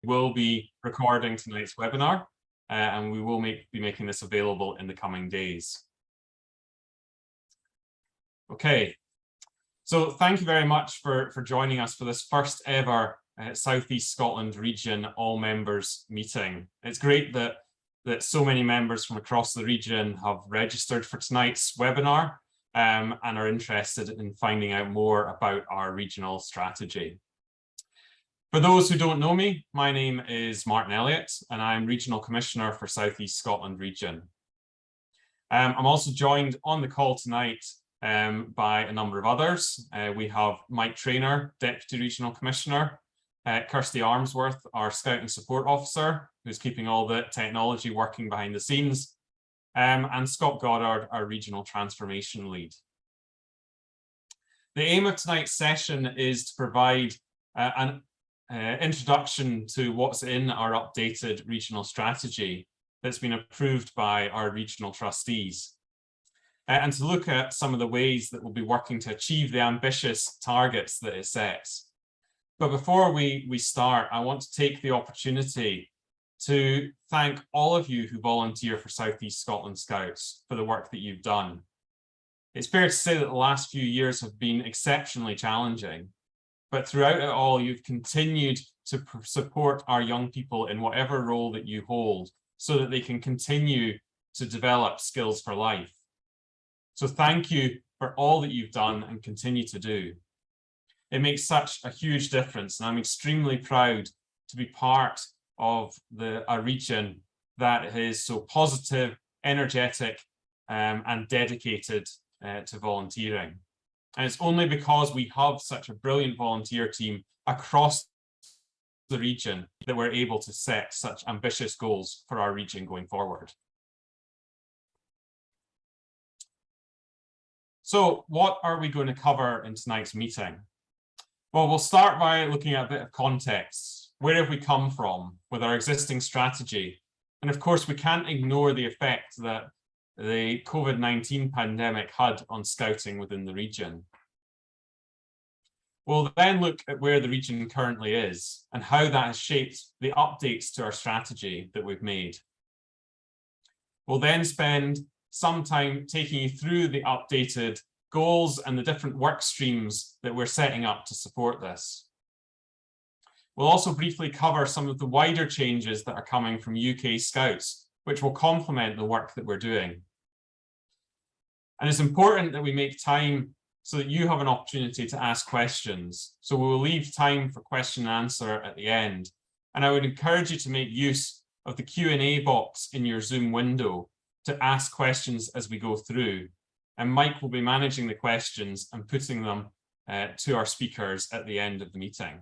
will be recording tonight's webinar, and we will be making this available in the coming days. Okay, so thank you very much for joining us for this first ever South East Scotland region all members meeting. It's great that so many members from across the region have registered for tonight's webinar and are interested in finding out more about our regional strategy. For those who don't know me, my name is Martin Elliott and I'm Regional Commissioner for South East Scotland region. I'm also joined on the call tonight by a number of others. We have Mike Traynor, Deputy Regional Commissioner, Kirsty Armsworth, our Scouting Support Officer, who's keeping all the technology working behind the scenes, and Scott Goddard, our Regional Transformation Lead. The aim of tonight's session is to provide an introduction to what's in our updated regional strategy that's been approved by our regional trustees, and to look at some of the ways that we'll be working to achieve the ambitious targets that it sets. But before we start, I want to take the opportunity to thank all of you who volunteer for South East Scotland Scouts for the work that you've done. It's fair to say that the last few years have been exceptionally challenging, but throughout it all, you've continued to support our young people in whatever role that you hold so that they can continue to develop skills for life. So thank you for all that you've done and continue to do. It makes such a huge difference, and I'm extremely proud to be part of a region that is so positive, energetic, and dedicated to volunteering. And it's only because we have such a brilliant volunteer team across the region that we're able to set such ambitious goals for our region going forward. So what are we going to cover in tonight's meeting? Well, we'll start by looking at a bit of context. Where have we come from with our existing strategy? And of course, we can't ignore the effect that the COVID-19 pandemic had on scouting within the region. We'll then look at where the region currently is and how that has shaped the updates to our strategy that we've made. We'll then spend some time taking you through the updated goals and the different work streams that we're setting up to support this. We'll also briefly cover some of the wider changes that are coming from UK Scouts, which will complement the work that we're doing. And it's important that we make time so that you have an opportunity to ask questions. So we will leave time for question and answer at the end. And I would encourage you to make use of the Q&A box in your Zoom window to ask questions as we go through. And Mike will be managing the questions and putting them to our speakers at the end of the meeting.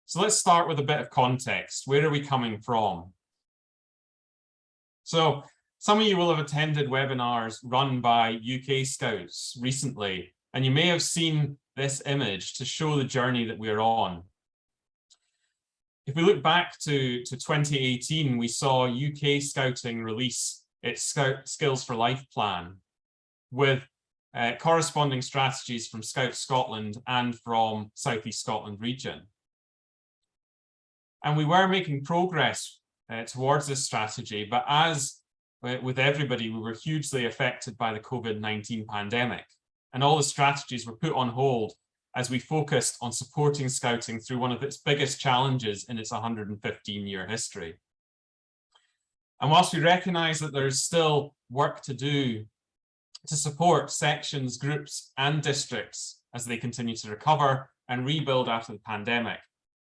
So let's start with a bit of context. Where are we coming from? So some of you will have attended webinars run by UK Scouts recently, and you may have seen this image to show the journey that we're on. If we look back to 2018, we saw UK Scouting release its Skills for Life plan with corresponding strategies from Scouts Scotland and from South East Scotland region. And we were making progress towards this strategy, but as with everybody, we were hugely affected by the COVID-19 pandemic, and all the strategies were put on hold as we focused on supporting scouting through one of its biggest challenges in its 115-year history. And whilst we recognise that there's still work to do to support sections, groups and districts as they continue to recover and rebuild after the pandemic,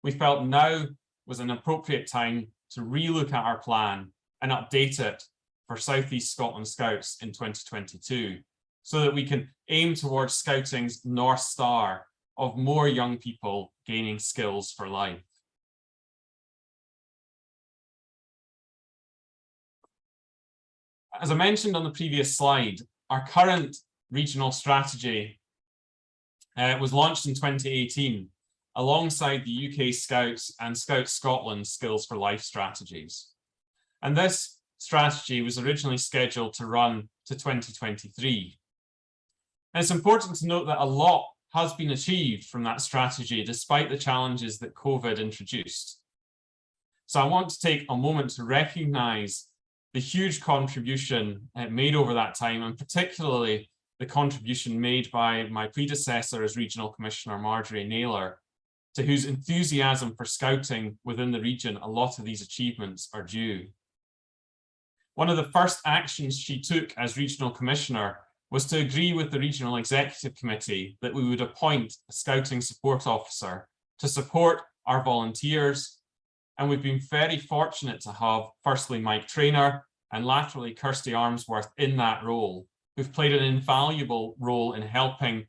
we felt now was an appropriate time to relook at our plan and update it for South East Scotland Scouts in 2022, so that we can aim towards scouting's North Star of more young people gaining skills for life. As I mentioned on the previous slide, our current regional strategy was launched in 2018 alongside the UK Scouts and Scouts Scotland Skills for Life strategies. And this strategy was originally scheduled to run to 2023. And it's important to note that a lot has been achieved from that strategy despite the challenges that COVID introduced. So I want to take a moment to recognise the huge contribution made over that time, and particularly the contribution made by my predecessor as Regional Commissioner, Marjorie Naylor, to whose enthusiasm for scouting within the region a lot of these achievements are due. One of the first actions she took as Regional Commissioner was to agree with the Regional Executive Committee that we would appoint a Scouting Support Officer to support our volunteers. And we've been very fortunate to have firstly Mike Traynor and laterally Kirsty Armsworth in that role, who've played an invaluable role in helping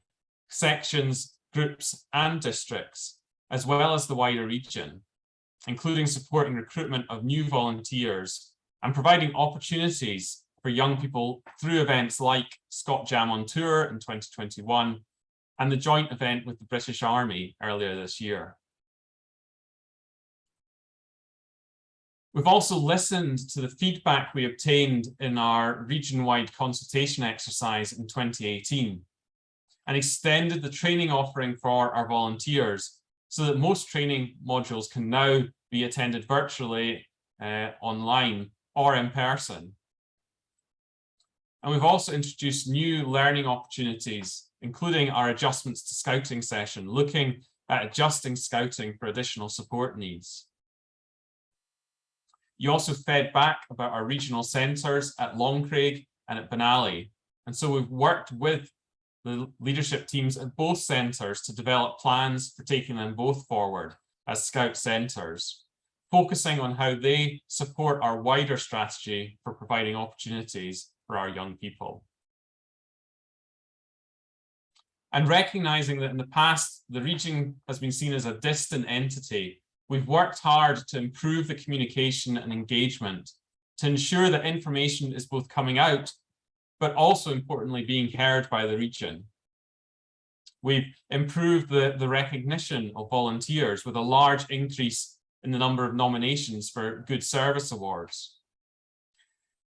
sections, groups and districts, as well as the wider region, including supporting recruitment of new volunteers and providing opportunities for young people through events like Scott Jam on Tour in 2021 and the joint event with the British Army earlier this year. We've also listened to the feedback we obtained in our region-wide consultation exercise in 2018 and extended the training offering for our volunteers so that most training modules can now be attended virtually, online or in person. And we've also introduced new learning opportunities, including our adjustments to scouting session, looking at adjusting scouting for additional support needs. You also fed back about our regional centres at Longcraig and at Benally. And so we've worked with the leadership teams at both centres to develop plans for taking them both forward as Scout centres, focusing on how they support our wider strategy for providing opportunities for our young people. And recognising that in the past, the region has been seen as a distant entity, we've worked hard to improve the communication and engagement to ensure that information is both coming out, but also importantly being heard by the region. We've improved the recognition of volunteers with a large increase in the number of nominations for Good Service Awards.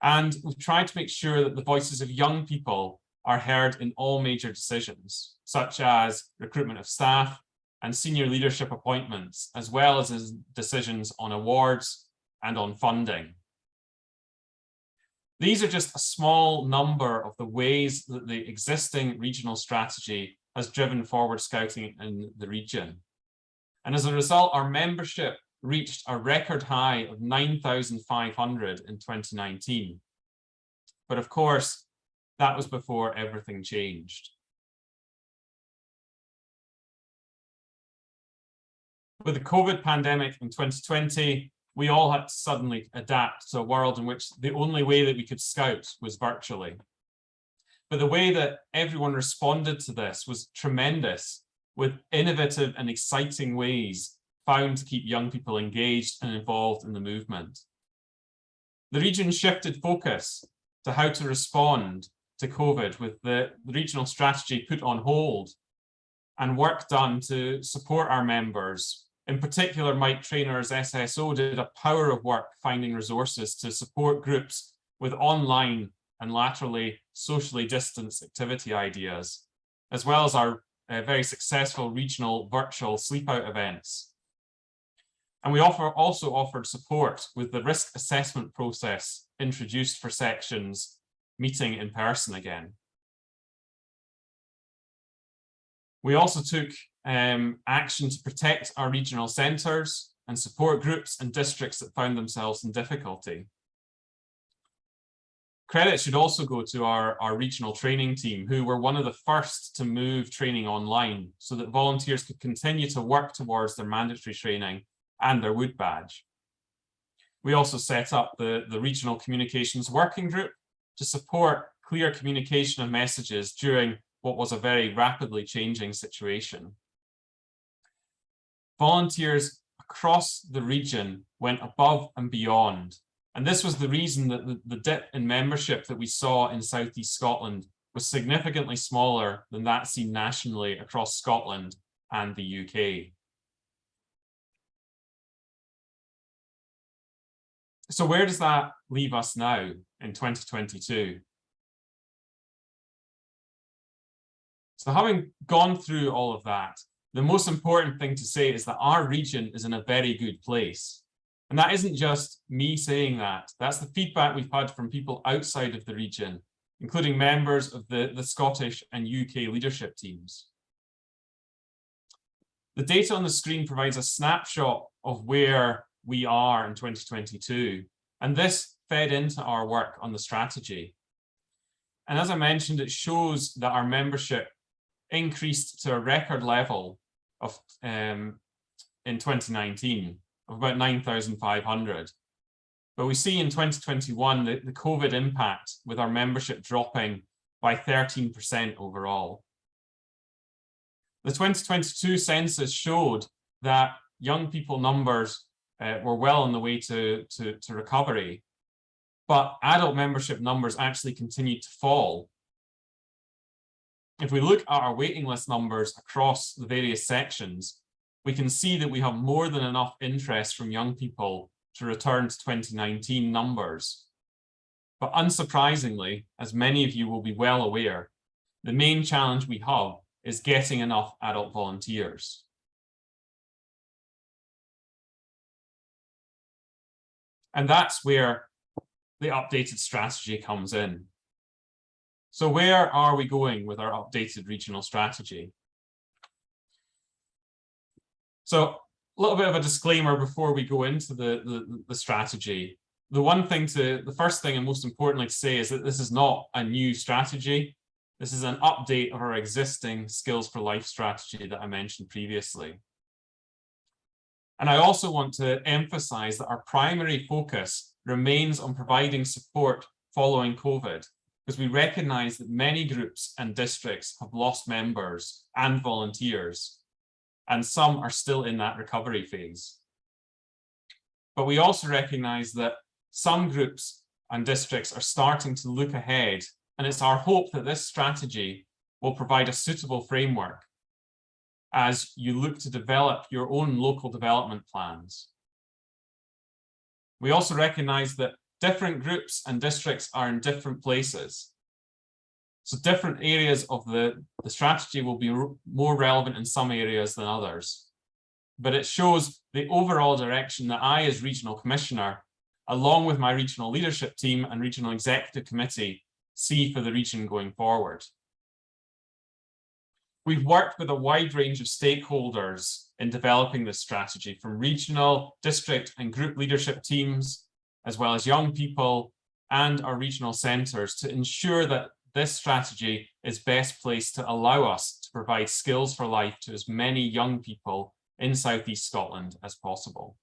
And we've tried to make sure that the voices of young people are heard in all major decisions, such as recruitment of staff and senior leadership appointments, as well as decisions on awards and on funding. These are just a small number of the ways that the existing regional strategy has driven forward scouting in the region. And as a result, our membership reached a record high of 9,500 in 2019. But of course, that was before everything changed. With the COVID pandemic in 2020, we all had to suddenly adapt to a world in which the only way that we could scout was virtually. But the way that everyone responded to this was tremendous, with innovative and exciting ways found to keep young people engaged and involved in the movement. The region shifted focus to how to respond to COVID, with the regional strategy put on hold and work done to support our members. In particular, Mike Traynor's SSO did a power of work finding resources to support groups with online and laterally socially distanced activity ideas, as well as our very successful regional virtual sleep out events. And we also offered support with the risk assessment process introduced for sections meeting in person again. We also took action to protect our regional centres and support groups and districts that found themselves in difficulty. Credit should also go to our regional training team, who were one of the first to move training online so that volunteers could continue to work towards their mandatory training and their Wood Badge. We also set up the Regional Communications Working Group to support clear communication of messages during what was a very rapidly changing situation. Volunteers across the region went above and beyond. And this was the reason that the dip in membership that we saw in South East Scotland was significantly smaller than that seen nationally across Scotland and the UK. So where does that leave us now in 2022? So having gone through all of that, the most important thing to say is that our region is in a very good place. And that isn't just me saying that. That's the feedback we've had from people outside of the region, including members of the Scottish and UK leadership teams. The data on the screen provides a snapshot of where we are in 2022, and this fed into our work on the strategy. And as I mentioned, it shows that our membership increased to a record level of in 2019 of about 9,500. But we see in 2021 the COVID impact with our membership dropping by 13% overall. The 2022 census showed that young people numbers were well on the way to recovery, but adult membership numbers actually continued to fall. If we look at our waiting list numbers across the various sections, we can see that we have more than enough interest from young people to return to 2019 numbers. But unsurprisingly, as many of you will be well aware, the main challenge we have is getting enough adult volunteers. And that's where the updated strategy comes in. So where are we going with our updated regional strategy? So a little bit of a disclaimer before we go into the strategy. The first thing and most importantly to say is that this is not a new strategy. This is an update of our existing Skills for Life strategy that I mentioned previously. And I also want to emphasize that our primary focus remains on providing support following COVID, because we recognize that many groups and districts have lost members and volunteers, and some are still in that recovery phase. But we also recognize that some groups and districts are starting to look ahead, and it's our hope that this strategy will provide a suitable framework as you look to develop your own local development plans. We also recognize that different groups and districts are in different places. So different areas of the strategy will be more relevant in some areas than others. But it shows the overall direction that I, as Regional Commissioner, along with my regional leadership team and regional executive committee, see for the region going forward. We've worked with a wide range of stakeholders in developing this strategy, from regional, district and group leadership teams, as well as young people and our regional centres, to ensure that this strategy is best placed to allow us to provide skills for life to as many young people in South East Scotland as possible.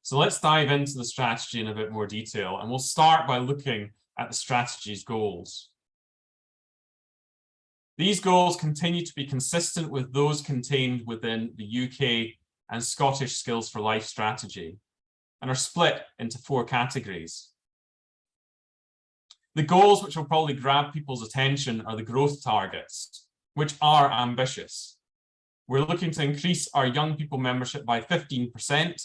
So let's dive into the strategy in a bit more detail, and we'll start by looking at the strategy's goals. These goals continue to be consistent with those contained within the UK and Scottish Skills for Life strategy, and are split into 4 categories. The goals which will probably grab people's attention are the growth targets, which are ambitious. We're looking to increase our young people membership by 15%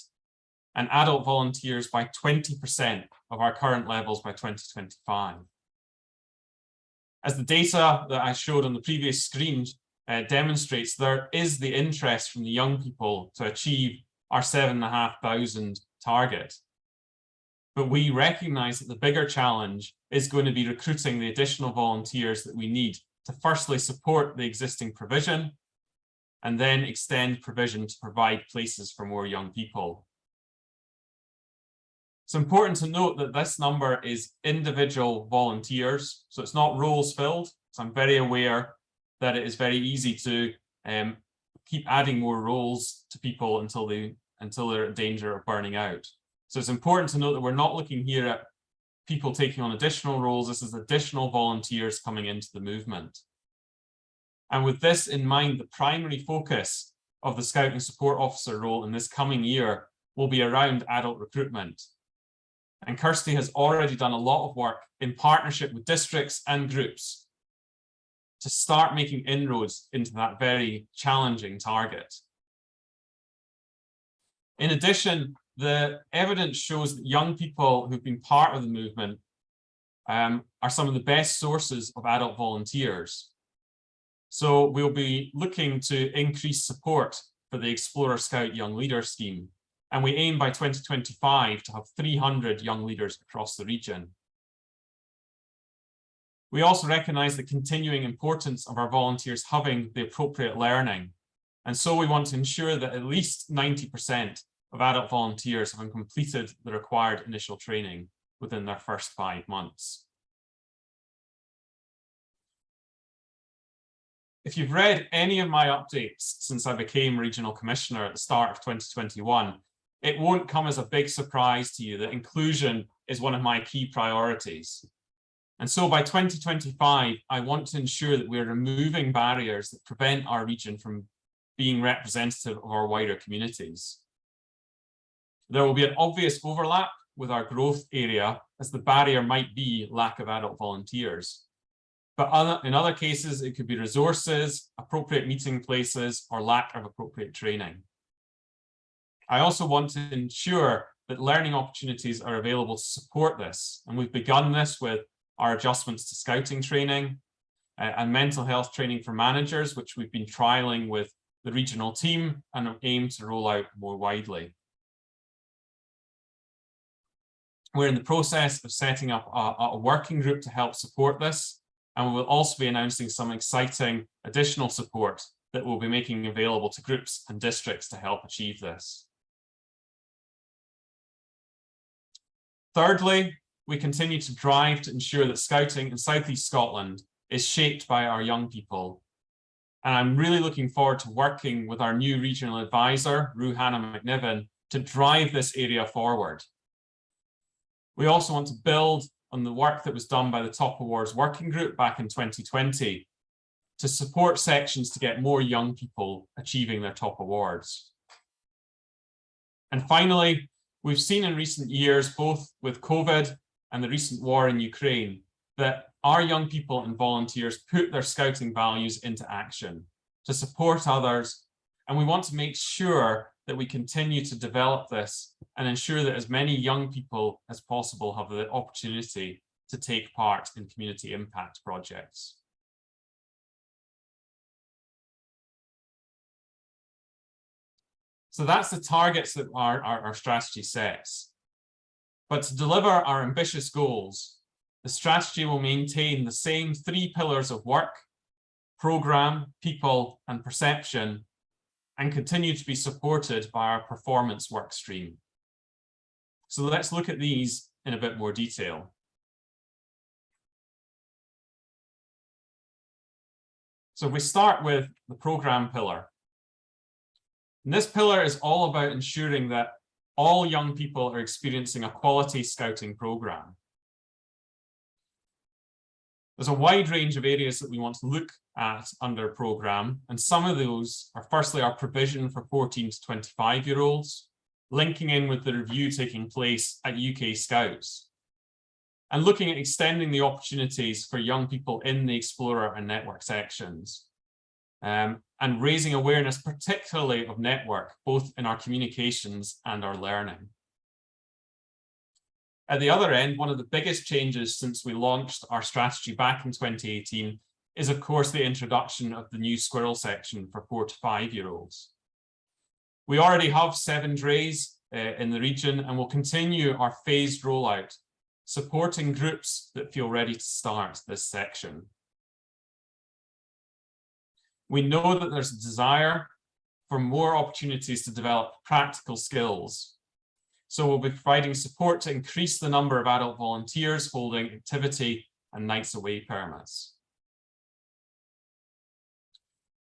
and adult volunteers by 20% of our current levels by 2025. As the data that I showed on the previous screen demonstrates, there is the interest from the young people to achieve our 7,500 target. But we recognise that the bigger challenge is going to be recruiting the additional volunteers that we need to firstly support the existing provision and then extend provision to provide places for more young people. It's important to note that this number is individual volunteers, so it's not roles filled. So I'm very aware that it is very easy to keep adding more roles to people until they're in danger of burning out. So it's important to note that we're not looking here at people taking on additional roles. This is additional volunteers coming into the movement. And with this in mind, the primary focus of the Scouting Support Officer role in this coming year will be around adult recruitment. And Kirsty has already done a lot of work in partnership with districts and groups to start making inroads into that very challenging target. In addition, the evidence shows that young people who've been part of the movement are some of the best sources of adult volunteers. So we'll be looking to increase support for the Explorer Scout Young Leader Scheme, and we aim by 2025 to have 300 young leaders across the region. We also recognise the continuing importance of our volunteers having the appropriate learning, and so we want to ensure that at least 90% of adult volunteers have completed the required initial training within their first 5 months. If you've read any of my updates since I became Regional Commissioner at the start of 2021, it won't come as a big surprise to you that inclusion is one of my key priorities. And so by 2025, I want to ensure that we're removing barriers that prevent our region from being representative of our wider communities. There will be an obvious overlap with our growth area, as the barrier might be lack of adult volunteers. But in other cases, it could be resources, appropriate meeting places, or lack of appropriate training. I also want to ensure that learning opportunities are available to support this. And we've begun this with our adjustments to scouting training and mental health training for managers, which we've been trialing with the regional team and aim to roll out more widely. We're in the process of setting up a working group to help support this. And we will also be announcing some exciting additional support that we'll be making available to groups and districts to help achieve this. Thirdly, we continue to drive to ensure that Scouting in South East Scotland is shaped by our young people. And I'm really looking forward to working with our new regional advisor, Rue Hannah McNiven, to drive this area forward. We also want to build on the work that was done by the Top Awards Working Group back in 2020 to support sections to get more young people achieving their top awards. And finally, we've seen in recent years, both with COVID and the recent war in Ukraine, that our young people and volunteers put their Scouting values into action to support others. And we want to make sure that we continue to develop this and ensure that as many young people as possible have the opportunity to take part in community impact projects. So that's the targets that our strategy sets. But to deliver our ambitious goals, the strategy will maintain the same 3 pillars of work: programme, people, and perception, and continue to be supported by our performance work stream. So let's look at these in a bit more detail. So we start with the programme pillar. And this pillar is all about ensuring that all young people are experiencing a quality Scouting programme. There's a wide range of areas that we want to look at under programme, and some of those are firstly our provision for 14 to 25-year-olds, linking in with the review taking place at UK Scouts, and looking at extending the opportunities for young people in the Explorer and Network sections, and raising awareness particularly of Network, both in our communications and our learning. At the other end, one of the biggest changes since we launched our strategy back in 2018 is, of course, the introduction of the new Squirrel section for 4 to 5-year-olds. We already have 7 drays in the region and will continue our phased rollout, supporting groups that feel ready to start this section. We know that there's a desire for more opportunities to develop practical skills. So we'll be providing support to increase the number of adult volunteers holding activity and nights away permits.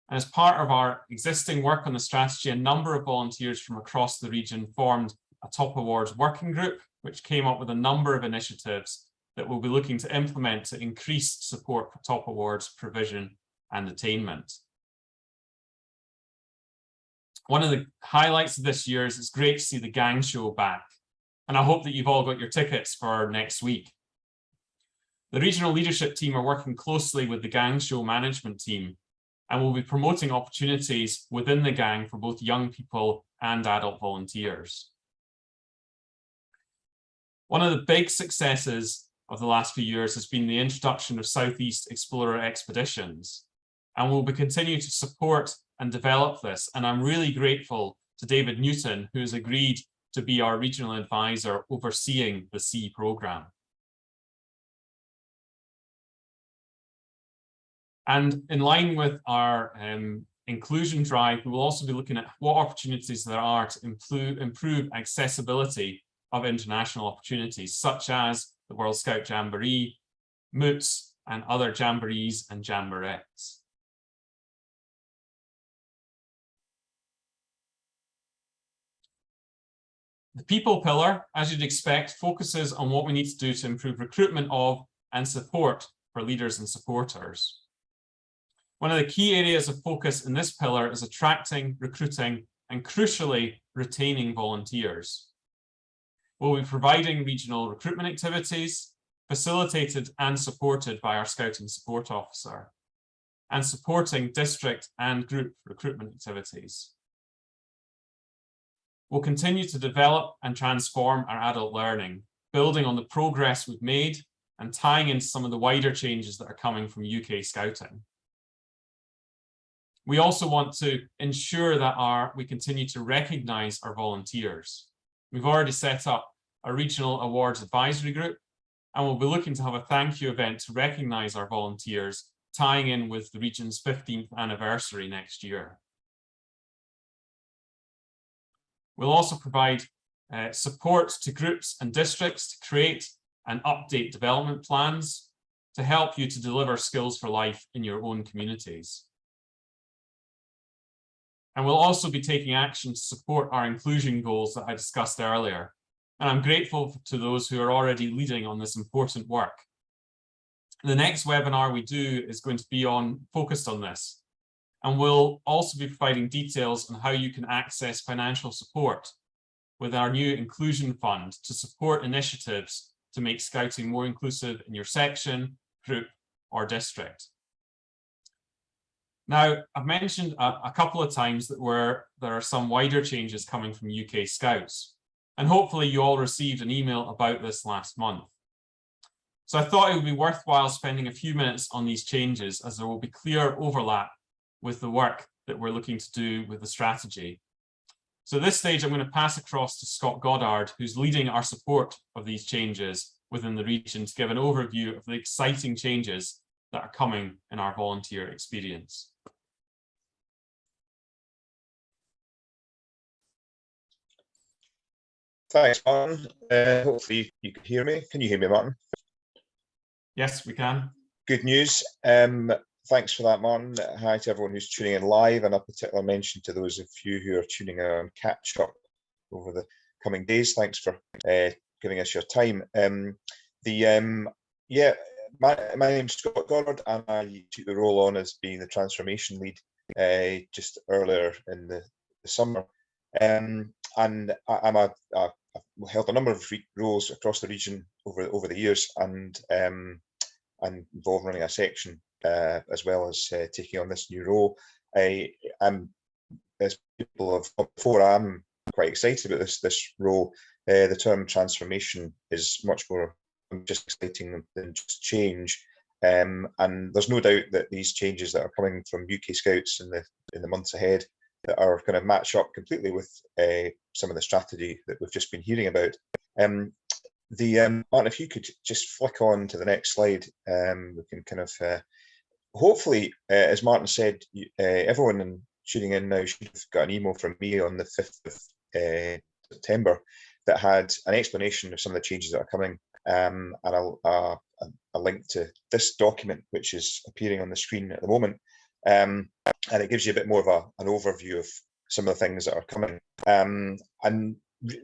And as part of our existing work on the strategy, a number of volunteers from across the region formed a Top Awards working group, which came up with a number of initiatives that we'll be looking to implement to increase support for Top Awards provision and attainment. One of the highlights of this year is it's great to see the Gang Show back, and I hope that you've all got your tickets for next week. The regional leadership team are working closely with the Gang Show management team, and will be promoting opportunities within the gang for both young people and adult volunteers. One of the big successes of the last few years has been the introduction of Southeast Explorer expeditions. And we'll be continuing to support and develop this. And I'm really grateful to David Newton, who has agreed to be our regional advisor overseeing the SEA programme. And in line with our inclusion drive, we will also be looking at what opportunities there are to improve accessibility of international opportunities, such as the World Scout Jamboree, MOOTS, and other jamborees and jamborettes. The people pillar, as you'd expect, focuses on what we need to do to improve recruitment of and support for leaders and supporters. One of the key areas of focus in this pillar is attracting, recruiting, and crucially, retaining volunteers. We'll be providing regional recruitment activities, facilitated and supported by our Scouting Support Officer, and supporting district and group recruitment activities. We'll continue to develop and transform our adult learning, building on the progress we've made and tying in some of the wider changes that are coming from UK Scouting. We also want to ensure that we continue to recognise our volunteers. We've already set up a regional awards advisory group, and we'll be looking to have a thank you event to recognise our volunteers, tying in with the region's 15th anniversary next year. We'll also provide support to groups and districts to create and update development plans to help you to deliver skills for life in your own communities. And we'll also be taking action to support our inclusion goals that I discussed earlier. And I'm grateful to those who are already leading on this important work. The next webinar we do is going to be focused on this. And we'll also be providing details on how you can access financial support with our new inclusion fund to support initiatives to make Scouting more inclusive in your section, group, or district. Now, I've mentioned a couple of times that there are some wider changes coming from UK Scouts, and hopefully you all received an email about this last month. So I thought it would be worthwhile spending a few minutes on these changes, as there will be clear overlap with the work that we're looking to do with the strategy. So at this stage, I'm going to pass across to Scott Goddard, who's leading our support of these changes within the region, to give an overview of the exciting changes that are coming in our volunteer experience. Thanks, Martin. Hopefully you can hear me. Can you hear me, Martin? Yes, we can. Good news. Thanks for that, Martin. Hi to everyone who's tuning in live, and a particular mention to those of you who are tuning in on catch up over the coming days. Thanks for giving us your time. My name's Scott Goddard, and I took the role on as being the transformation lead just earlier in the summer. And I've held a number of roles across the region over the years, and I'm involved in running a section as well as taking on this new role. I'm, as people have before, I'm quite excited about this role. The term transformation is much more just exciting than just change, and there's no doubt that these changes that are coming from UK Scouts in the months ahead that are going to match up completely with some of the strategy that we've just been hearing about. Martin, if you could just flick on to the next slide, we can kind of hopefully, as Martin said, everyone tuning in now should have got an email from me on the 5th of September that had an explanation of some of the changes that are coming, and a link to this document, which is appearing on the screen at the moment. And it gives you a bit more of an overview of some of the things that are coming. And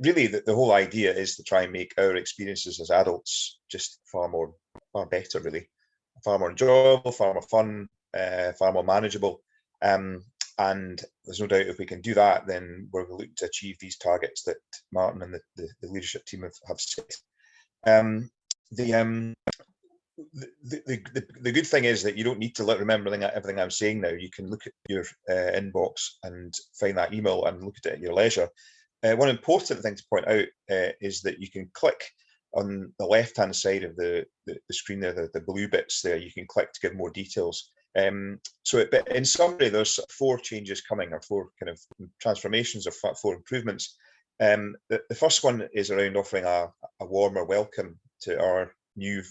really, the whole idea is to try and make our experiences as adults just far better, really. Far more enjoyable, far more fun, far more manageable. And there's no doubt if we can do that, then we're going to look to achieve these targets that Martin and the leadership team have set. The good thing is that you don't need to remember everything I'm saying now. You can look at your inbox and find that email and look at it at your leisure. One important thing to point out is that you can click on the left-hand side of the screen there, the blue bits there, you can click to give more details. But in summary, there's 4 changes coming, or 4 kind of transformations, or 4 improvements. The first one is around offering a warmer welcome to our new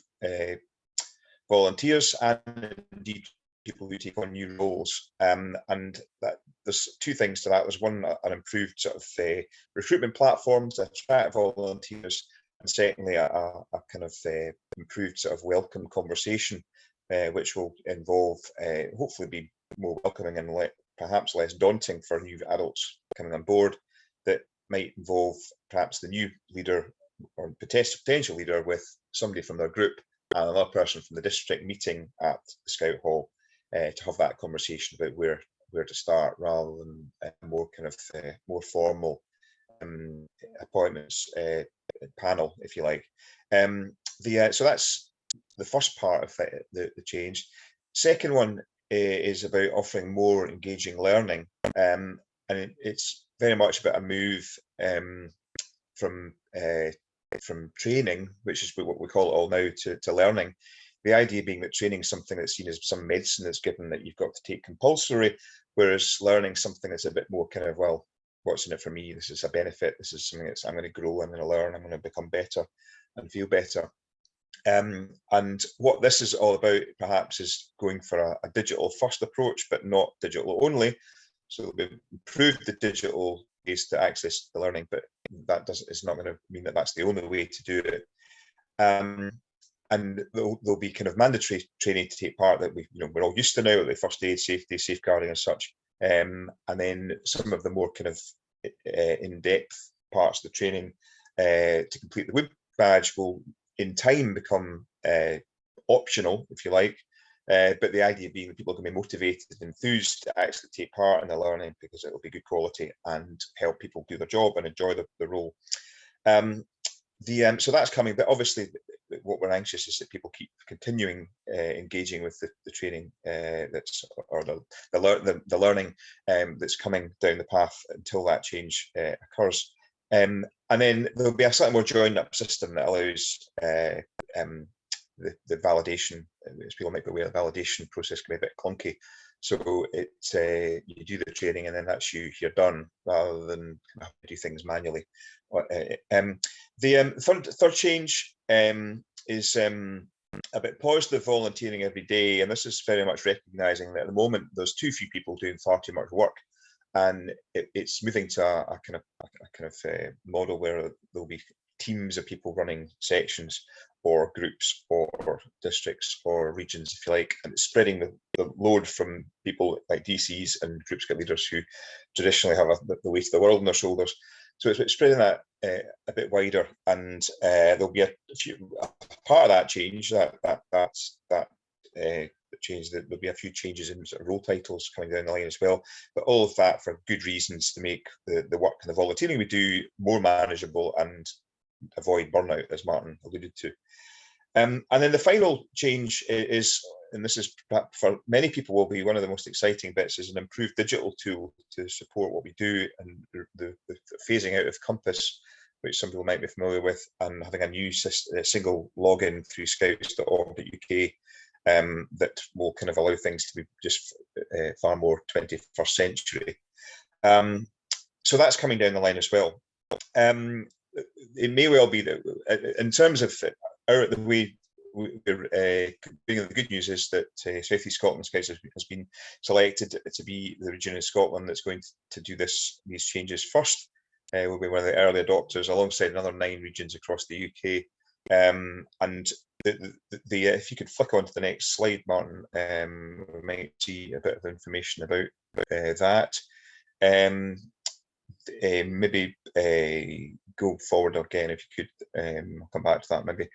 volunteers, and indeed people who take on new roles. And that there's 2 things to that. There's one, an improved sort of recruitment platform to attract volunteers, and secondly, a kind of improved sort of welcome conversation, which will involve, hopefully be more welcoming and perhaps less daunting for new adults coming on board, that might involve perhaps the new leader or potential leader with somebody from their group and another person from the district meeting at the Scout Hall to have that conversation about where to start, rather than more kind of more formal appointments panel, if you like. So that's the first part of the change. Second one is about offering more engaging learning, and it's very much about a move from training, which is what we call it all now, to learning. The idea being that training is something that's seen as some medicine that's given, that you've got to take compulsory, whereas learning something that's a bit more kind of, well, what's in it for me? This is a benefit. This is something that's, I'm going to grow, I'm going to learn, I'm going to become better and feel better. And what this is all about, perhaps, is going for a digital first approach, but not digital only. So we've improved the digital ways to access the learning, but that is not going to mean that that's the only way to do it. And there'll be kind of mandatory training to take part that we're all used to now, like first aid, safety, safeguarding, and such. And then some of the more kind of in-depth parts of the training to complete the WIB badge will in time become optional, if you like. But the idea being that people are going to be motivated and enthused to actually take part in the learning, because it will be good quality and help people do their job and enjoy the role. So that's coming, but obviously what we're anxious is that people keep continuing engaging with the training that's, or the learning that's coming down the path until that change occurs. And then there'll be a slightly more joined up system that allows the validation, as people might be aware, the validation process can be a bit clunky. So it's you do the training and then that's you're done, rather than do things manually. The third change is about positive volunteering every day, and this is very much recognising that at the moment there's too few people doing far too much work, and it's moving to a kind of model where there'll be teams of people running sections or groups or districts or regions, if you like, and it's spreading the load from people like DCs and group scout leaders who traditionally have the weight of the world on their shoulders. So it's spreading that a bit wider, and there'll be a part of that change, change, that there'll be a few changes in sort of role titles coming down the line as well, but all of that for good reasons, to make the work and the volunteering we do more manageable and avoid burnout, as Martin alluded to. And then the final change is, and this is for many people will be one of the most exciting bits, is an improved digital tool to support what we do, and the phasing out of Compass, which some people might be familiar with, and having a new single login through scouts.org.uk that will kind of allow things to be just far more 21st century. So that's coming down the line as well. It may well be that in terms of the way the good news is that South East Scotland Scouts has been selected to be the region in Scotland that's going to do these changes first. We'll be one of the early adopters alongside another 9 regions across the UK. And if you could flick on to the next slide, Martin, we might see a bit of information about that. Maybe go forward again if you could. I'll come back to that maybe.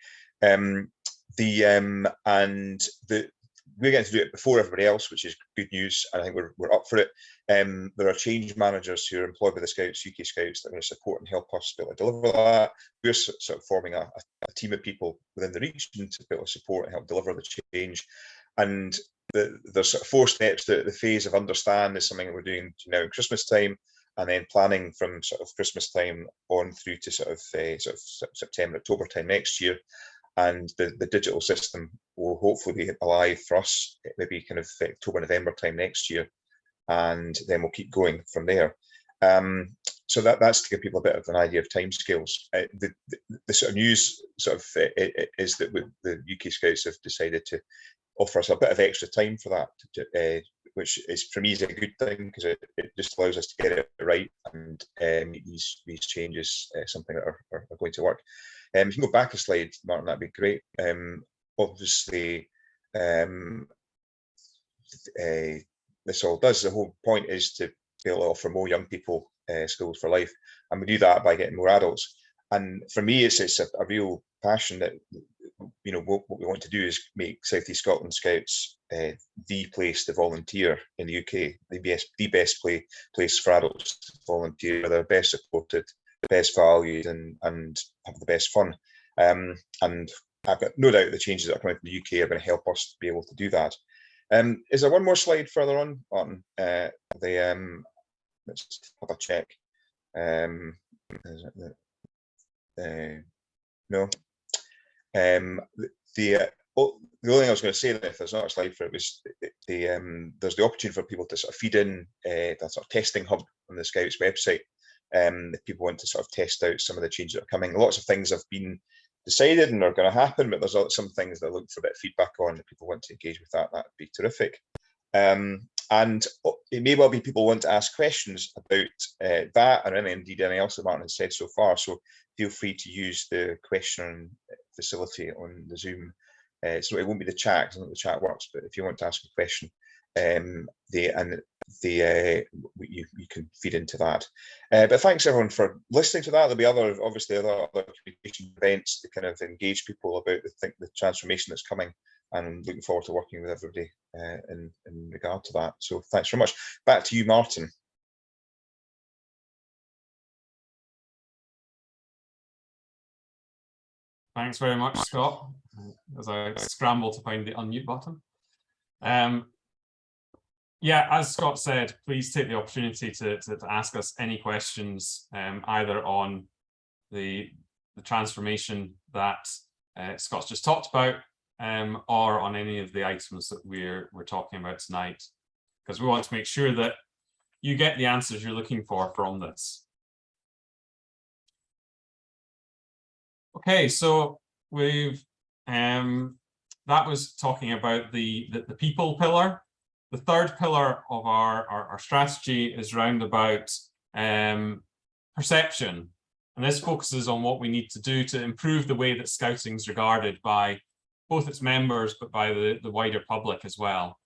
We're getting to do it before everybody else, which is good news, and I think we're up for it. There are change managers who are employed by the Scouts, UK Scouts, that are going to support and help us be able to deliver that. We're sort of forming a team of people within the region to be able to support and help deliver the change. And there's sort of 4 steps. The phase of understand is something that we're doing now in Christmas time, and then planning from sort of Christmas time on through to sort of September, October time next year. And the digital system will hopefully be alive for us, maybe kind of October, November time next year, and then we'll keep going from there. So that's to give people a bit of an idea of timescales. The sort of news is that the UK Scouts have decided to offer us a bit of extra time for that, which is for me is a good thing, because it just allows us to get it right and make these changes something that are going to work. You can go back a slide, Martin, that'd be great. Obviously, this all does, the whole point is to be able to offer more young people Schools for Life, and we do that by getting more adults. And for me, it's a real passion that, you know, what we want to do is make South East Scotland Scouts the place to volunteer in the UK, the best place for adults to volunteer, where they're best supported, best valued, and have the best fun. And I've got no doubt the changes that are coming from the UK are going to help us to be able to do that. Is there one more slide further on, Martin? Let's have a check. No. The only thing I was going to say, that if there's not a slide for it, was there's the opportunity for people to sort of feed in that sort of testing hub on the Scouts website. If people want to sort of test out some of the changes that are coming, lots of things have been decided and are going to happen, but there's some things that I look for a bit of feedback on. If people want to engage with that, that'd be terrific. And it may well be people want to ask questions about that, and indeed anything else that Martin has said so far. So feel free to use the question facility on the Zoom. So it won't be the chat, because I don't know the chat works, but if you want to ask a question, you can feed into that. But thanks everyone for listening to that. There'll be other communication events to kind of engage people about the transformation that's coming, and I'm looking forward to working with everybody in regard to that. So thanks very much. Back to you, Martin. Thanks very much, Scott, as I scramble to find the unmute button. Yeah, as Scott said, please take the opportunity to ask us any questions, either on the transformation that Scott's just talked about, or on any of the items that we're talking about tonight, because we want to make sure that you get the answers you're looking for from this. Okay, so we've that was talking about the people pillar. The third pillar of our strategy is round about perception, and this focuses on what we need to do to improve the way that Scouting is regarded by both its members, but by the wider public as well.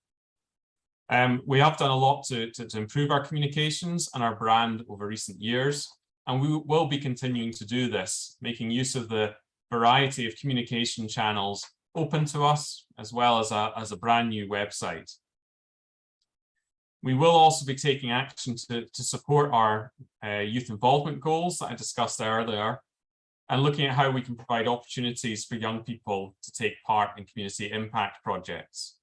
We have done a lot to improve our communications and our brand over recent years, and we will be continuing to do this, making use of the variety of communication channels open to us, as well as a brand new website. We will also be taking action to support our youth involvement goals that I discussed earlier, and looking at how we can provide opportunities for young people to take part in community impact projects,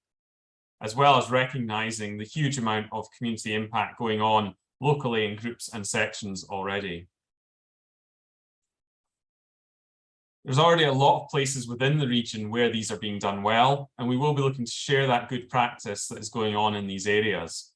as well as recognising the huge amount of community impact going on locally in groups and sections already. There's already a lot of places within the region where these are being done well, and we will be looking to share that good practice that is going on in these areas.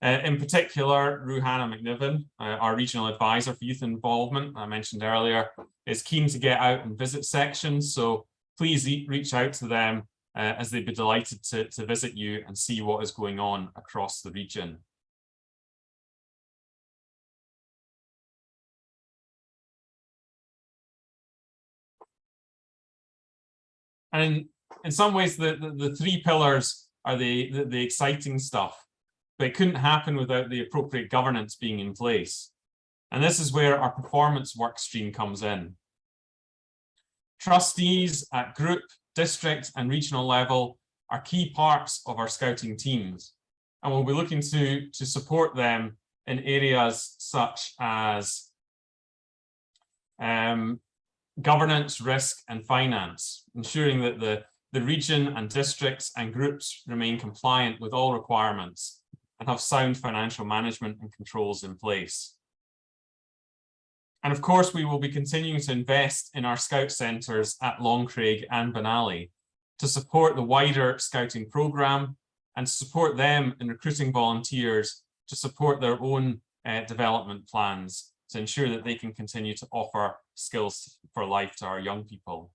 In particular, Ruhana McNiven, our regional advisor for youth involvement, I mentioned earlier, is keen to get out and visit sections. So please reach out to them, as they'd be delighted to visit you and see what is going on across the region. And in some ways, the three pillars are the exciting stuff. But it couldn't happen without the appropriate governance being in place. And this is where our performance work stream comes in. Trustees at group, district and regional level are key parts of our Scouting teams. And we'll be looking to support them in areas such as governance, risk and finance, ensuring that the region and districts and groups remain compliant with all requirements and have sound financial management and controls in place. And of course, we will be continuing to invest in our Scout centres at Longcraig and Benally to support the wider Scouting programme and to support them in recruiting volunteers to support their own development plans to ensure that they can continue to offer skills for life to our young people.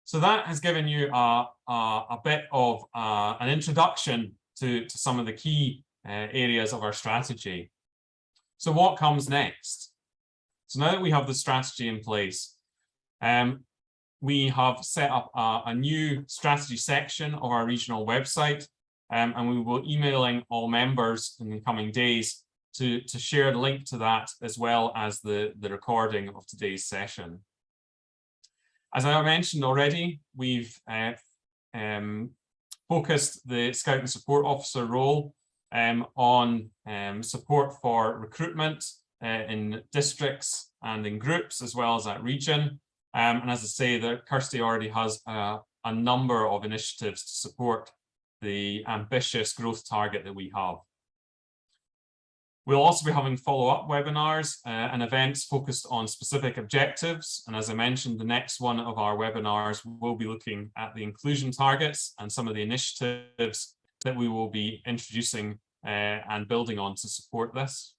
So that has given you a bit of an introduction to some of the key areas of our strategy. So what comes next? So now that we have the strategy in place, we have set up a new strategy section of our regional website, and we will be emailing all members in the coming days to share the link to that, as well as the recording of today's session. As I mentioned already, we've focused the Scout and Support Officer role on support for recruitment in districts and in groups, as well as at region. And as I say, Kirsty already has a number of initiatives to support the ambitious growth target that we have. We'll also be having follow-up webinars and events focused on specific objectives. And as I mentioned, the next one of our webinars will be looking at the inclusion targets and some of the initiatives that we will be introducing and building on to support this.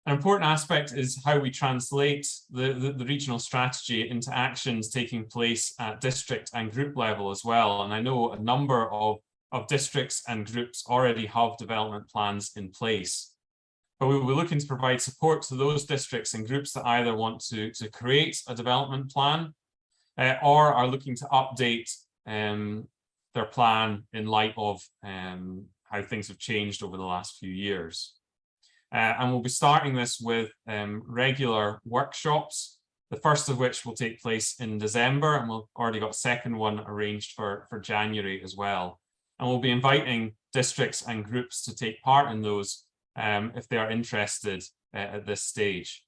An important aspect is how we translate the regional strategy into actions taking place at district and group level as well. And I know a number of districts and groups already have development plans in place. But we will be looking to provide support to those districts and groups that either want to create a development plan or are looking to update their plan in light of how things have changed over the last few years. And we'll be starting this with regular workshops, the first of which will take place in December, and we've already got a second one arranged for January as well. And we'll be inviting districts and groups to take part in those if they are interested at this stage.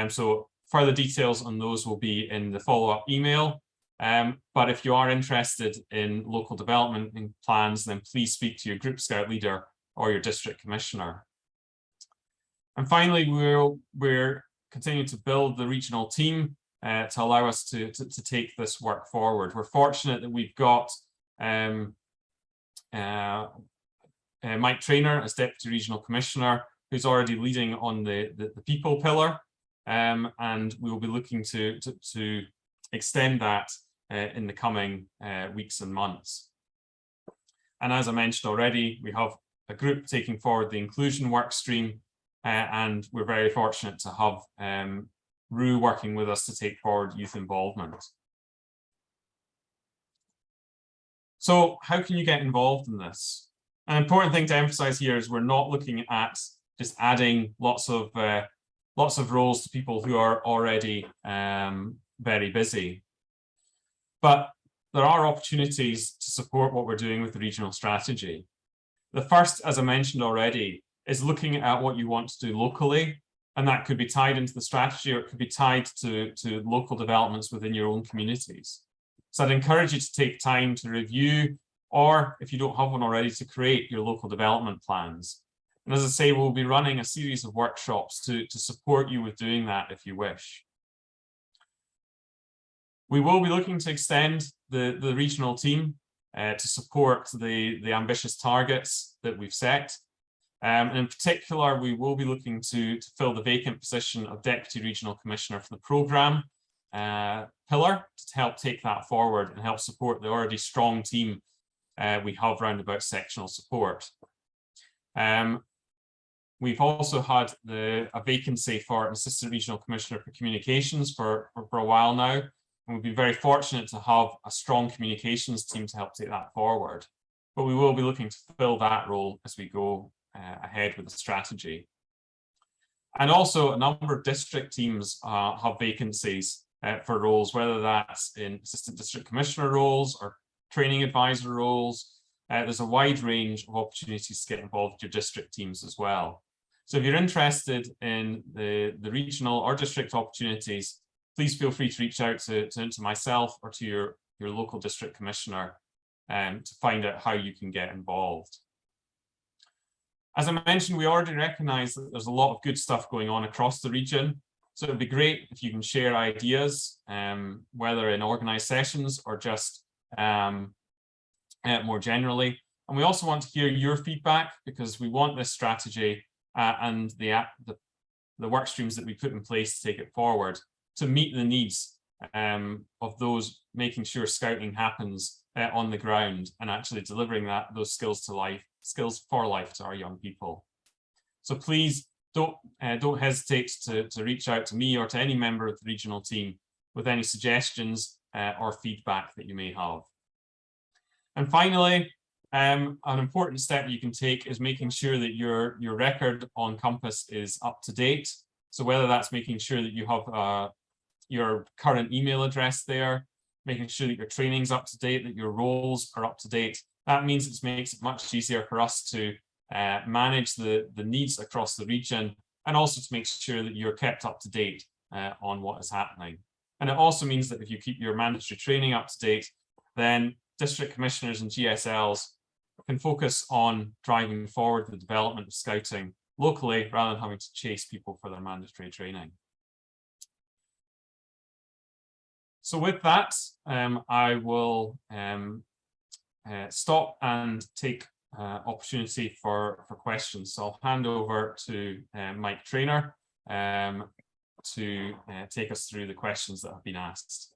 So further details on those will be in the follow-up email. But if you are interested in local development plans, then please speak to your Group Scout leader or your district commissioner. And finally, we're continuing to build the regional team to allow us to take this work forward. We're fortunate that we've got Mike Traynor as Deputy Regional Commissioner, who's already leading on the people pillar, and we will be looking to extend that in the coming weeks and months. And as I mentioned already, we have a group taking forward the inclusion work stream, and we're very fortunate to have Rue working with us to take forward youth involvement. So how can you get involved in this? An important thing to emphasize here is we're not looking at just adding lots of roles to people who are already very busy. But there are opportunities to support what we're doing with the regional strategy. The first, as I mentioned already, is looking at what you want to do locally, and that could be tied into the strategy, or it could be tied to local developments within your own communities. So I'd encourage you to take time to review, or if you don't have one already, to create your local development plans. And as I say, we'll be running a series of workshops to support you with doing that if you wish. We will be looking to extend the regional team to support the ambitious targets that we've set. And in particular, we will be looking to fill the vacant position of Deputy Regional Commissioner for the programme pillar to help take that forward and help support the already strong team we have round about sectional support. We've also had a vacancy for an Assistant Regional Commissioner for Communications for a while now, and we've been very fortunate to have a strong communications team to help take that forward. But we will be looking to fill that role as we go ahead with the strategy. And also a number of district teams have vacancies for roles, whether that's in Assistant District Commissioner roles or training advisor roles. There's a wide range of opportunities to get involved with your district teams as well. So if you're interested in the regional or district opportunities, please feel free to reach out to myself or to your local district commissioner to find out how you can get involved. As I mentioned, we already recognise that there's a lot of good stuff going on across the region. So it would be great if you can share ideas, whether in organised sessions or just more generally. And we also want to hear your feedback, because we want this strategy and the work streams that we put in place to take it forward to meet the needs of those making sure scouting happens on the ground and actually delivering those skills for life to our young people. So please don't hesitate to reach out to me or to any member of the regional team with any suggestions or feedback that you may have. And finally, an important step you can take is making sure that your record on Compass is up to date. So whether that's making sure that you have your current email address there, making sure that your training's up to date, that your roles are up to date, that means it makes it much easier for us to manage the needs across the region, and also to make sure that you're kept up to date on what is happening. And it also means that if you keep your mandatory training up to date, then district commissioners and GSLs can focus on driving forward the development of scouting locally rather than having to chase people for their mandatory training. So with that, I will stop and take opportunity for questions. So I'll hand over to Mike Trainer to take us through the questions that have been asked.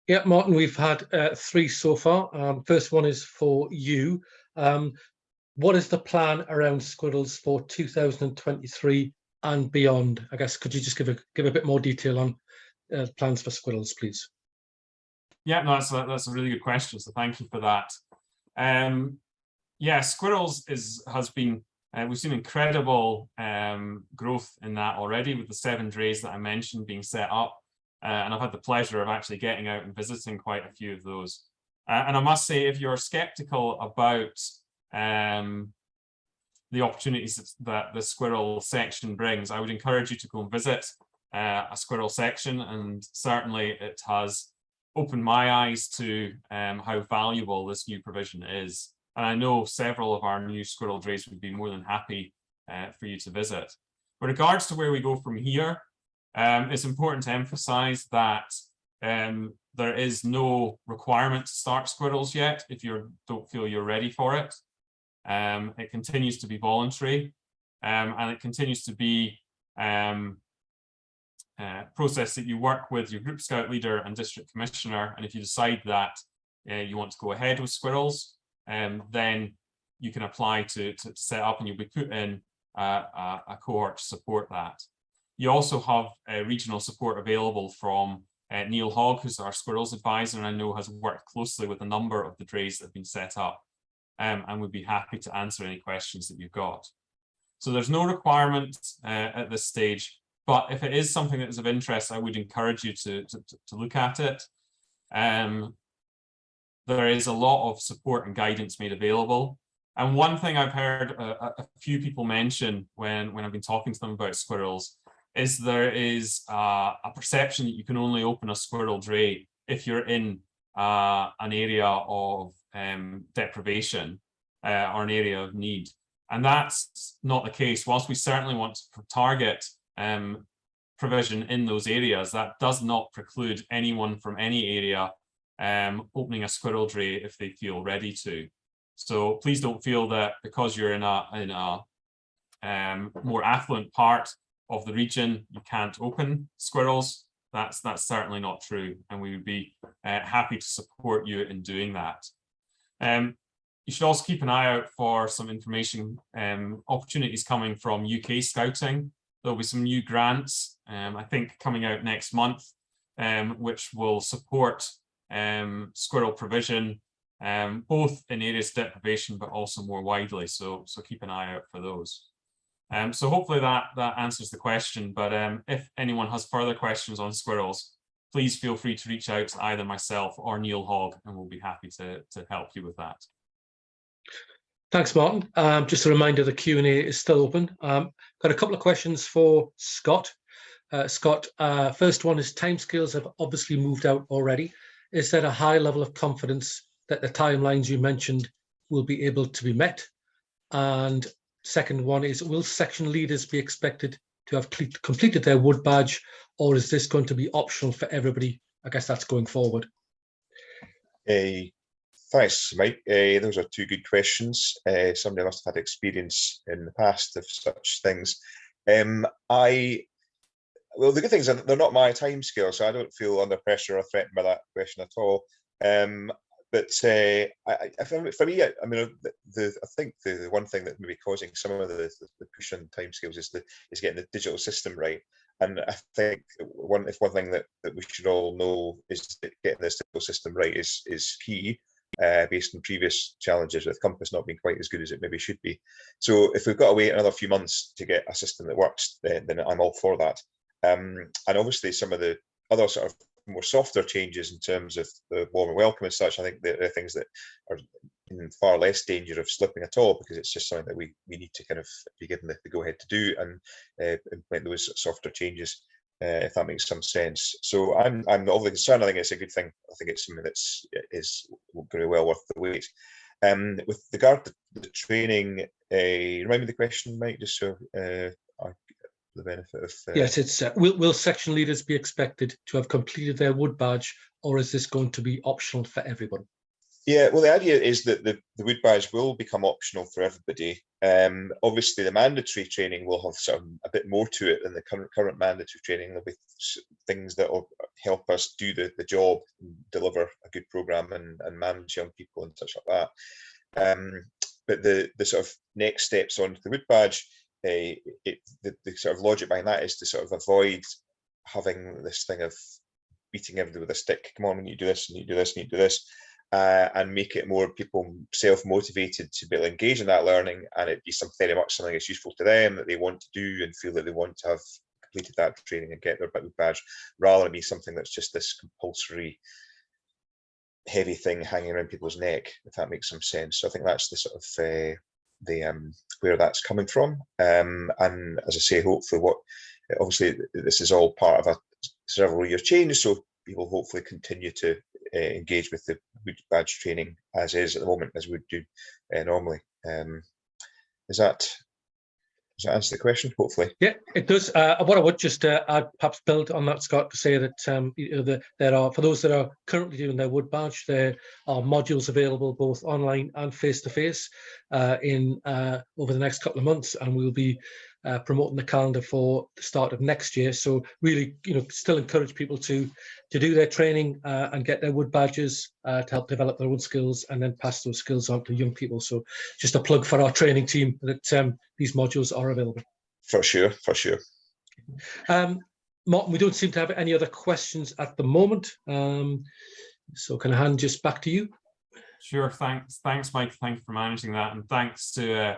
Yeah, Martin, we've had 3 so far. First one is for you. What is the plan around squirrels for 2023 and beyond? I guess, could you just give a bit more detail on plans for squirrels, please? Yeah, no, that's a really good question. So thank you for that. Yeah, squirrels has been, we've seen incredible growth in that already, with the 7 drays that I mentioned being set up. And I've had the pleasure of actually getting out and visiting quite a few of those. And I must say, if you're skeptical about the opportunities that the squirrel section brings, I would encourage you to go and visit a squirrel section. And certainly it has opened my eyes to how valuable this new provision is. And I know several of our new squirrel drays would be more than happy for you to visit. With regards to where we go from here, it's important to emphasize that there is no requirement to start squirrels yet if you don't feel you're ready for it. It continues to be voluntary, and it continues to be process that you work with your group scout leader and district commissioner. And if you decide that you want to go ahead with squirrels, then you can apply to set up, and you'll be put in a cohort to support that. You also have regional support available from Neil Hogg, who's our squirrels advisor, and I know has worked closely with a number of the drays that have been set up, and would be happy to answer any questions that you've got. So there's no requirement at this stage, but if it is something that is of interest, I would encourage you to look at it. There is a lot of support and guidance made available. And one thing I've heard a few people mention when I've been talking to them about squirrels is there is a perception that you can only open a squirrel dray if you're in an area of deprivation or an area of need. And that's not the case. Whilst we certainly want to target provision in those areas, that does not preclude anyone from any area opening a squirrel dray if they feel ready to. So please don't feel that because you're in a more affluent part of the region, you can't open squirrels. That's certainly not true, and we would be happy to support you in doing that. You should also keep an eye out for some information opportunities coming from UK Scouting. There'll be some new grants, I think, coming out next month, which will support squirrel provision, both in areas of deprivation, but also more widely. So keep an eye out for those. So hopefully that answers the question, but if anyone has further questions on squirrels, please feel free to reach out to either myself or Neil Hogg, and we'll be happy to help you with that. Thanks, Martin. Just a reminder, the Q&A is still open. Got a couple of questions for Scott. Scott, first one is timescales have obviously moved out already. Is there a high level of confidence that the timelines you mentioned will be able to be met? And second one is, will section leaders be expected to have completed their wood badge, or is this going to be optional for everybody? I guess that's going forward. Thanks, Mike. Those are two good questions. Somebody must have had experience in the past of such things. Well, the good things are they're not my timescale, so I don't feel under pressure or threatened by that question at all. But for me, I mean, I think the one thing that may be causing some of the push on timescales is getting the digital system right. And I think one thing that we should all know is that getting this digital system right is key, based on previous challenges with Compass not being quite as good as it maybe should be. So if we've got to wait another few months to get a system that works, then I'm all for that. And obviously some of the other sort of more softer changes in terms of the warmer welcome and such, I think they're things that are in far less danger of slipping at all, because it's just something that we need to kind of be given the go ahead to do and implement those softer changes, if that makes some sense. So I'm not overly concerned. I think it's a good thing. I think it's something that's going to be well worth the wait. With regard to the training, remind me the question, Mike, just so the benefit of yes, it's will section leaders be expected to have completed their wood badge, or is this going to be optional for everyone? Yeah, well, the idea is that the wood badge will become optional for everybody. Obviously, the mandatory training will have sort of a bit more to it than the current mandatory training. There'll be things that will help us do the job, deliver a good program, and manage young people and such like that. But the sort of next steps on the wood badge, the sort of logic behind that is to sort of avoid having this thing of beating everybody with a stick. Come on, you need to do this, and you do this, and you do this. And make it more people self-motivated to be able to engage in that learning, and it be very much something that's useful to them, that they want to do and feel that they want to have completed that training and get their badge, rather than be something that's just this compulsory heavy thing hanging around people's neck, if that makes some sense. So I think that's the sort of where that's coming from. And as I say, hopefully obviously this is all part of a several year change, so people hopefully continue to engage with the wood badge training as is at the moment, as we would do normally. Does that answer the question? Hopefully. Yeah, it does. What I would just add, perhaps build on that, Scott, to say that there are, for those that are currently doing their wood badge, there are modules available both online and face-to-face in over the next couple of months, and we'll be promoting the calendar for the start of next year. So really, still encourage people to do their training and get their wood badges to help develop their own skills and then pass those skills on to young people. So just a plug for our training team that these modules are available. For sure, for sure. Martin, we don't seem to have any other questions at the moment. So can I hand just back to you? Sure, thanks, Mike. Thank you for managing that, and thanks to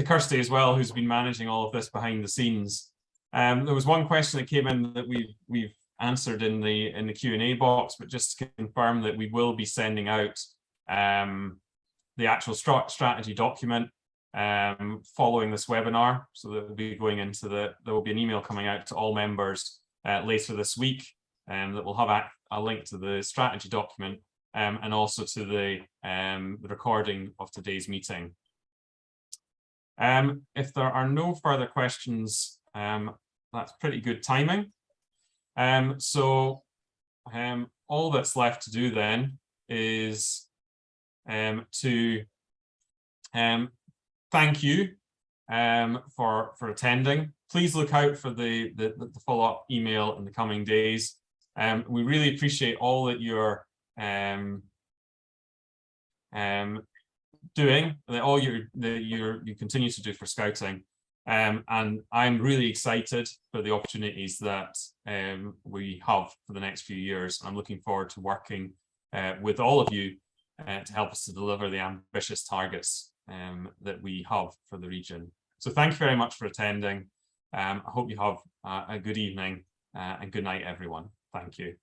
Kirsty as well, who's been managing all of this behind the scenes. There was one question that came in that we've answered in the Q&A box, but just to confirm that we will be sending out the actual strategy document following this webinar. So that will be going into there will be an email coming out to all members later this week, that will have a link to the strategy document and also to the recording of today's meeting. If there are no further questions, that's pretty good timing. So all that's left to do then is to thank you for attending. Please look out for the follow-up email in the coming days. We really appreciate all that you're doing, all you continue to do for Scouting, and I'm really excited for the opportunities that we have for the next few years. I'm looking forward to working with all of you to help us to deliver the ambitious targets that we have for the region. So thank you very much for attending. I hope you have a good evening and good night, everyone. Thank you.